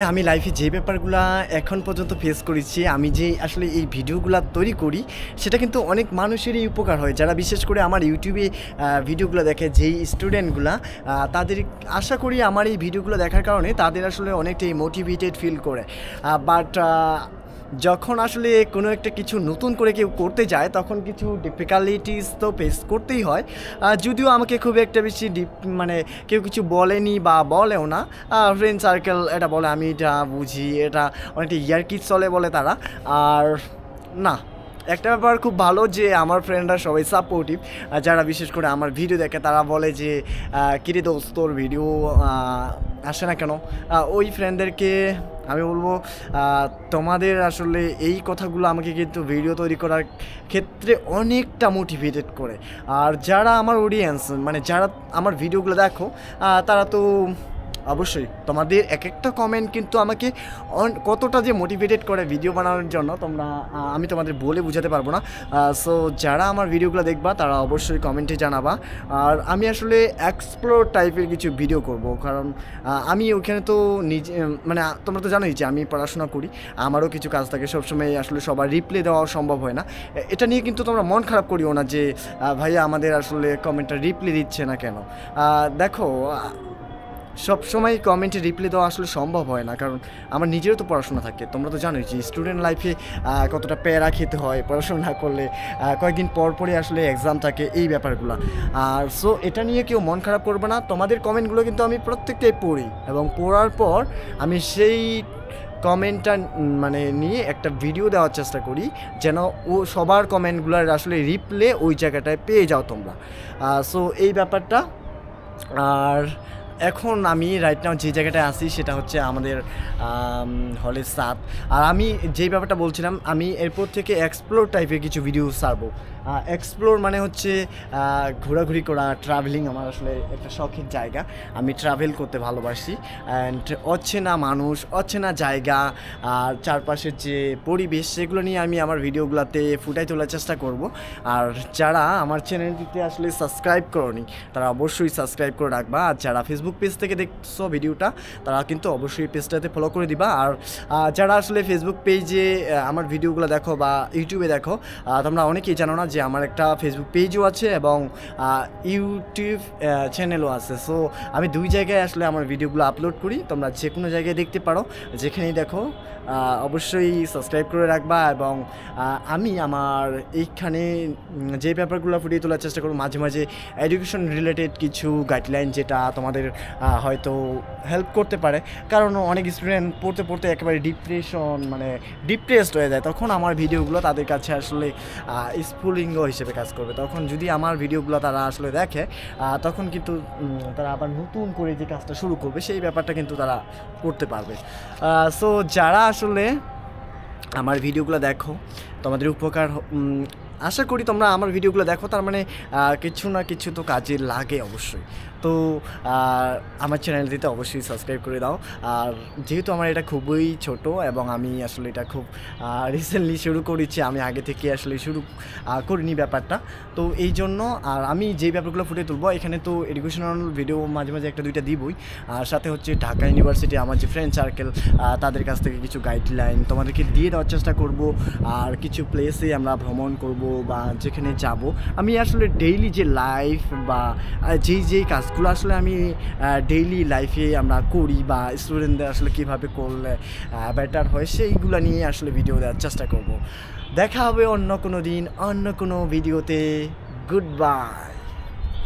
আমি লাইফে যে ব্যাপারগুলা এখন পর্যন্ত ফেস করেছি, আমি যে আসলে এই ভিডিওগুলা তৈরি করি, সেটা কিন্তু অনেক মানুষেরই উপকার হয়। যারা বিশেষ করে আমার ইউটিউবে ভিডিওগুলো দেখে, যেই স্টুডেন্টগুলা তাদের আশা করি আমার এই ভিডিওগুলো দেখার কারণে তাদের আসলে অনেকটাই মোটিভেটেড ফিল করে। বাট যখন আসলে কোনো একটা কিছু নতুন করে কেউ করতে যায়, তখন কিছু ডিফিকাল্টিস তো ফেস করতেই হয়। যদিও আমাকে খুব একটা বেশি মানে কেউ কিছু বলেনি বা বলেও না। ফ্রেন্ড সার্কেল এটা বলে, আমি এটা বুঝি, এটা অনেকটা ইয়ার্কি চলে বলে তারা। আর না, একটা ব্যাপার খুব ভালো যে আমার ফ্রেন্ডরা সবাই সাপোর্টিভ। যারা বিশেষ করে আমার ভিডিও দেখে তারা বলে যে কিরে দোস্ত, তোর ভিডিও আসে না কেন? ওই ফ্রেন্ডদেরকে আমি বলবো তোমাদের আসলে এই কথাগুলো আমাকে কিন্তু ভিডিও তৈরি করার ক্ষেত্রে অনেকটা মোটিভেটেড করে। আর যারা আমার অডিয়েন্স, মানে যারা আমার ভিডিওগুলো দেখো, তারা তো অবশ্যই তোমাদের এক একটা কমেন্ট কিন্তু আমাকে কতটা যে মোটিভেটেড করে ভিডিও বানানোর জন্য, আমি তোমাদের বলে বোঝাতে পারবো না। সো যারা আমার ভিডিওগুলো দেখবা তারা অবশ্যই কমেন্টে জানাবা। আর আমি আসলে এক্সপ্লোর টাইপের কিছু ভিডিও করব, কারণ আমি ওখানে তো নিজে, মানে তোমরা তো জানোই যে আমি পড়াশোনা করি, আমারও কিছু কাজ থাকে, সবসময় আসলে সবার রিপ্লাই দেওয়া সম্ভব হয় না। এটা নিয়ে কিন্তু তোমরা মন খারাপ করিও না যে ভাইয়া আমাদের আসলে কমেন্টটা রিপ্লাই দিচ্ছে না কেন। দেখো, সব সময় কমেন্টে রিপ্লাই দেওয়া আসলে সম্ভব হয় না, কারণ আমার নিজেরও তো পড়াশোনা থাকে। তোমরা তো জানোই যে স্টুডেন্ট লাইফে কতটা প্যারা খেতে হয় পড়াশোনা না করলে। কয়েকদিন পর পরই আসলে এক্সাম থাকে, এই ব্যাপারগুলো। আর সো এটা নিয়ে কেউ মন খারাপ করবে না। তোমাদের কমেন্টগুলো কিন্তু আমি প্রত্যেকটাই পড়ি, এবং পড়ার পর আমি সেই কমেন্টটা মানে নিয়ে একটা ভিডিও দেওয়ার চেষ্টা করি, যেন ও সবার কমেন্টগুলোর আসলে রিপ্লে ওই জায়গাটায় পেয়ে যাও তোমরা। সো এই ব্যাপারটা। আর এখন আমি রাইট নাও যে জায়গাটায় আছি সেটা হচ্ছে আমাদের হলের সাথ। আর আমি যেই ব্যাপারটা বলছিলাম, আমি এরপর থেকে এক্সপ্লোর টাইপের কিছু ভিডিও ছাড়বো। এক্সপ্লোর মানে হচ্ছে ঘোরাঘুরি করা, ট্রাভেলিং আমার আসলে একটা শখের জায়গা। আমি ট্রাভেল করতে ভালোবাসি, অ্যান্ড অচেনা মানুষ, অচেনা জায়গা, আর চারপাশের যে পরিবেশ, সেগুলো নিয়ে আমি আমার ভিডিওগুলোতে ফুটাই তোলার চেষ্টা করব। আর যারা আমার চ্যানেলটিতে আসলে সাবস্ক্রাইব করোনি, তারা অবশ্যই সাবস্ক্রাইব করে রাখবা। আর যারা ফেসবুক পেজ থেকে দেখছো ভিডিওটা, তারা কিন্তু অবশ্যই পেজটাতে ফলো করে দিবা। আর যারা আসলে ফেসবুক পেজে আমার ভিডিওগুলো দেখো বা ইউটিউবে দেখো, তোমরা অনেকেই জানো না যে আমার একটা ফেসবুক পেজও আছে এবং ইউটিউব চ্যানেলও আছে। সো আমি দুই জায়গায় আসলে আমার ভিডিওগুলো আপলোড করি, তোমরা যে কোনো জায়গায় দেখতে পারো, যেখানেই দেখো। অবশ্যই সাবস্ক্রাইব করে রাখবা। এবং আমি আমার এইখানে যে ব্যাপারগুলো ফুটিয়ে তোলার চেষ্টা করব, মাঝে মাঝে এডুকেশন রিলেটেড কিছু গাইডলাইন, যেটা তোমাদের হয়তো হেল্প করতে পারে। কারণ অনেক স্টুডেন্ট পড়তে পড়তে একেবারে ডিপ্রেসড হয়ে যায়, তখন আমার ভিডিওগুলো তাদের কাছে আসলে স্ফুলিঙ্গ হিসেবে কাজ করবে। তখন যদি আমার ভিডিওগুলো তারা আসলে দেখে, তখন কিন্তু তারা আবার নতুন করে যে কাজটা শুরু করবে, সেই ব্যাপারটা কিন্তু তারা করতে পারবে। সো যারা আসলে আমার ভিডিওগুলো দেখো, তোমাদের উপকার আশা করি তোমরা আমার ভিডিওগুলো দেখো, তার মানে কিছু না কিছু তো কাজে লাগে অবশ্যই। তো আমার চ্যানেলটিতে অবশ্যই সাবস্ক্রাইব করে দাও। আর যেহেতু আমার এটা খুবই ছোট, এবং আমি আসলে এটা খুব রিসেন্টলি শুরু করেছি, আমি আগে থেকে আসলে শুরু করিনি ব্যাপারটা, তো এই জন্য। আর আমি যেই ব্যাপারগুলো ফুটে তুলবো, এখানে তো এডুকেশনাল ভিডিও মাঝে মাঝে একটা দুইটা দিবই, আর সাথে হচ্ছে ঢাকা ইউনিভার্সিটি আমার যে ফ্রেন্ড সার্কেল, তাদের কাছ থেকে কিছু গাইডলাইন তোমাদেরকে দিয়ে দেওয়ার চেষ্টা করব। আর কিছু প্লেসে আমরা ভ্রমণ করব বা যেখানে যাব, আমি আসলে ডেইলি যে লাইফ বা যেই কাজগুলো আসলে আমি ডেইলি লাইফে আমরা করি, বা স্টুডেন্টদের আসলে কীভাবে করলে বেটার হয়, সেইগুলো নিয়ে আসলে ভিডিও দেওয়ার চেষ্টা করব। দেখা হবে অন্য কোনো দিন, অন্য কোনো ভিডিওতে। Good bye.